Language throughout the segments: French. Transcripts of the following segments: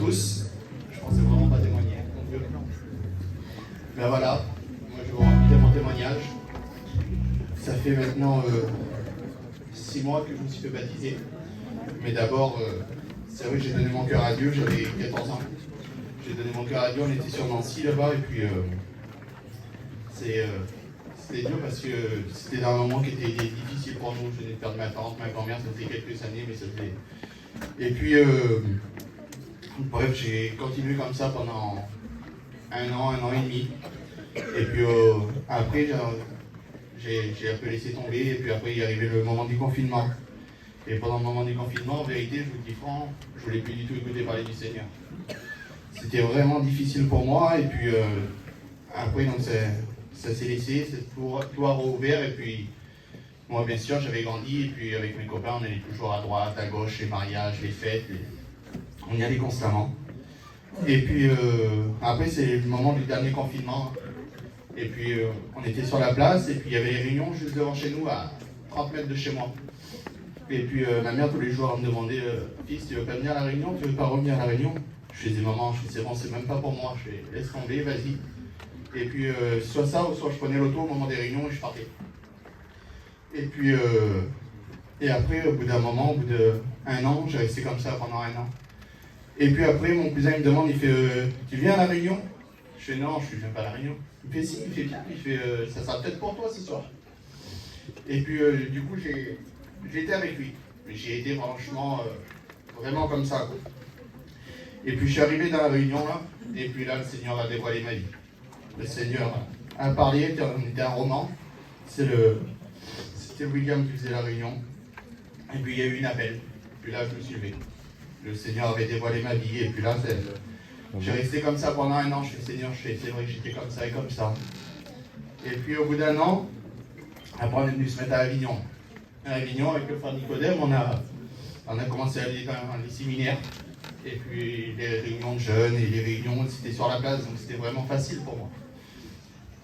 tous. Je pensais vraiment pas témoigner. Ben voilà, moi je vais vous raconter mon témoignage. Ça fait maintenant 6 mois que je me suis fait baptiser. Mais d'abord, c'est vrai que j'ai donné mon cœur à Dieu, j'avais 14 ans. J'ai donné mon cœur à Dieu, on était sur Nancy là-bas, et puis c'était dur parce que c'était dans un moment qui était difficile pour nous. Je venais de perdre ma tante, ma grand-mère, ça faisait quelques années, mais ça faisait... Et puis, bref, j'ai continué comme ça pendant un an et demi. Et puis après, j'ai un peu laissé tomber, et puis après il est arrivé le moment du confinement. Et pendant le moment du confinement, en vérité, je vous dis franc, je voulais plus du tout écouter parler du Seigneur. C'était vraiment difficile pour moi, et puis après, donc ça s'est laissé, tout a rouvert, et puis moi, bien sûr, j'avais grandi, et puis avec mes copains, on allait toujours à droite, à gauche, les mariages, les fêtes, on y allait constamment. Et puis après, c'est le moment du dernier confinement, et puis on était sur la place, et puis il y avait les réunions juste devant chez nous, à 30 mètres de chez moi. Et puis ma mère, tous les jours, elle me demandait fils, tu veux pas venir à la réunion, tu veux pas revenir à la réunion? Je disais maman, c'est bon, c'est même pas pour moi, je fais laisse tomber, vas-y. Et puis soit ça, ou soit je prenais l'auto au moment des réunions et je partais. Et puis et après, au bout d'un moment, au bout d'1 an, j'ai resté comme ça pendant 1 an. Et puis après, mon cousin il me demande, il fait tu viens à la réunion? Je fais non, je viens pas à la réunion. Il fait si, il fait bien, il fait ça sera peut-être pour toi ce soir. Et puis du coup, j'étais avec lui. J'ai été franchement vraiment comme ça, quoi. Et puis je suis arrivé dans la réunion là, et puis là le Seigneur a dévoilé ma vie. Le Seigneur a parlé, on était un roman, c'était William qui faisait la réunion, et puis il y a eu une appel, et puis là je me suis levé. Le Seigneur avait dévoilé ma vie, et puis là j'ai resté comme ça pendant 1 an, je fais Seigneur, c'est vrai que j'étais comme ça et comme ça. Et puis au bout d'1 an, après on est venu se mettre à Avignon. À Avignon, avec le frère Nicodème, on a commencé à aller dans les séminaires. Et puis les réunions de jeunes et les réunions, c'était sur la place, donc c'était vraiment facile pour moi.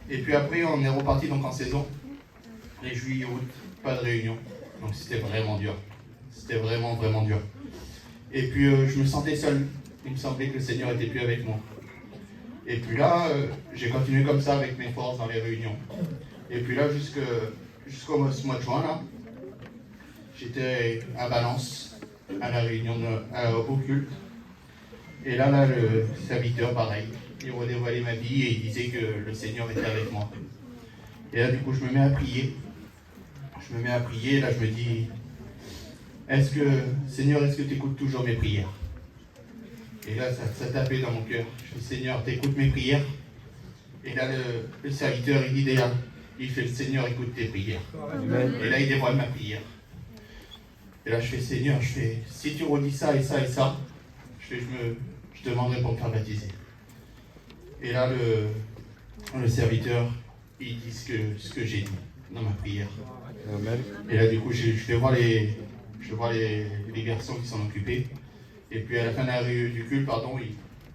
Et puis après, on est reparti donc en saison. Les juillet, août, pas de réunion. Donc c'était vraiment dur. C'était vraiment, vraiment dur. Et puis je me sentais seul. Il me semblait que le Seigneur n'était plus avec moi. Et puis là, j'ai continué comme ça avec mes forces dans les réunions. Et puis là, jusqu'au mois de juin, là, j'étais à Valence, à la réunion au culte. Et là, le serviteur, pareil, il redévoilait ma vie et il disait que le Seigneur était avec moi. Et là, du coup, je me mets à prier. Et là, je me dis, Seigneur, est-ce que tu écoutes toujours mes prières? Et là, ça tapait dans mon cœur. Je dis, Seigneur, tu écoutes mes prières? Et là, le serviteur, il dit déjà, il fait, le Seigneur écoute tes prières. Amen. Et là, il dévoile ma prière. Et là, je fais, Seigneur, si tu redis ça et ça et ça, je demanderai pour me faire baptiser. Et là, le serviteur, il dit ce que j'ai dit dans ma prière. Amen. Et là, du coup, je vais voir les garçons qui s'en occupaient. Et puis, à la fin du culte,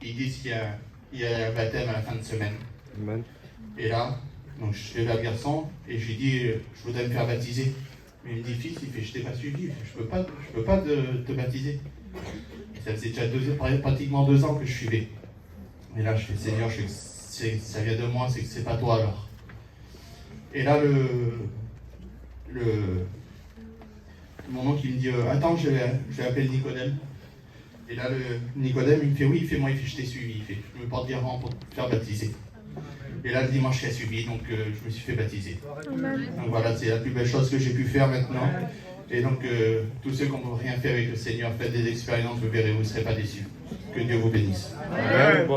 ils disent qu'il y a un baptême à la fin de semaine. Amen. Et là, donc, je vais vers le garçon et je lui dis, je voudrais me faire baptiser. Mais il me dit, fils, je t'ai pas suivi, je peux pas te baptiser. Et ça faisait déjà pratiquement 2 ans que je suivais. Et là, je fais, Seigneur, ça vient de moi, c'est que c'est pas toi alors. Et là, mon oncle, il me dit, attends, je vais appeler Nicodème. Et là, Nicodème, il me fait, oui, moi, je t'ai suivi. Il fait, je me porte garant pour te faire baptiser. Et là, le dimanche qui a suivi, donc je me suis fait baptiser. Donc voilà, c'est la plus belle chose que j'ai pu faire maintenant. Et donc, tous ceux qui n'ont rien fait avec le Seigneur, faites des expériences, vous verrez, vous ne serez pas déçus. Que Dieu vous bénisse. Amen.